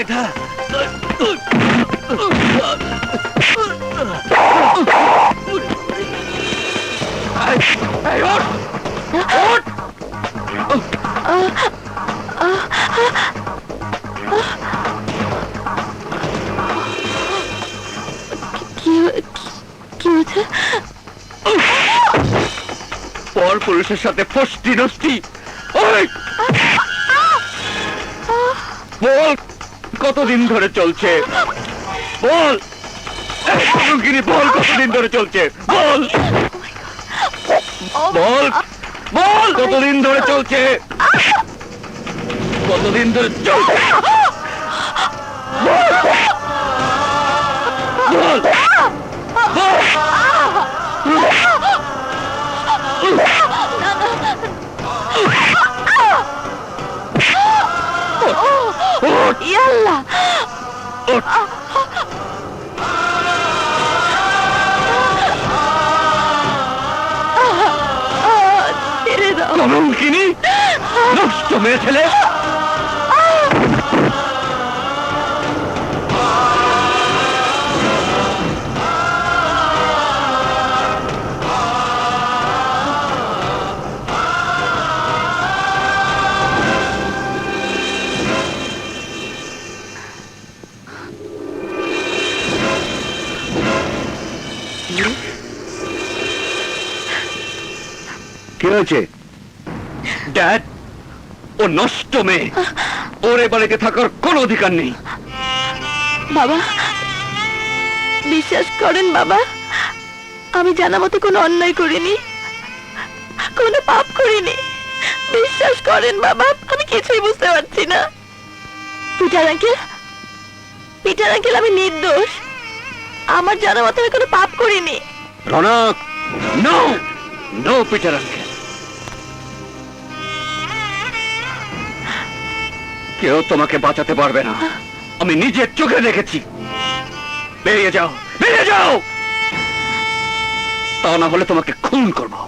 মেধা পর পুরুষের সাথে ফষ্টি নষ্টি। বল কতদিন ধরে চলছে? বল বল কতদিন ধরে চলছে? বল বল বল কতদিন ধরে চলছে? কতদিন ধরে চলছে? বল বল ইয়াল্লাহ ছেড়ে দাও। কলঙ্কিনী, নষ্ট মেয়ে ছেলে। কি হয়েছে? ড্যাড, ও নষ্ট মেয়ে, ওর এ বাড়িতে থাকার কোনো অধিকার নেই। বাবা বিশ্বাস করেন বাবা, আমি জানা মতো কোনো অন্যায় করিনি, কোনো পাপ করিনি। বিশ্বাস করেন বাবা, আমি কিছুই বুঝতে পারছি না। পিটার আঙ্কেল আমি নির্দোষ, আমার জানা মতো আমি কোনো পাপ করিনি। Ronak, no no Peter uncle, কেউ তোমাকে বাঁচাতে পারবে না। আমি নিজের চোখে দেখেছি। বেরিয়ে যাও, বেরিয়ে যাও, তা না হলে তোমাকে খুন করবো।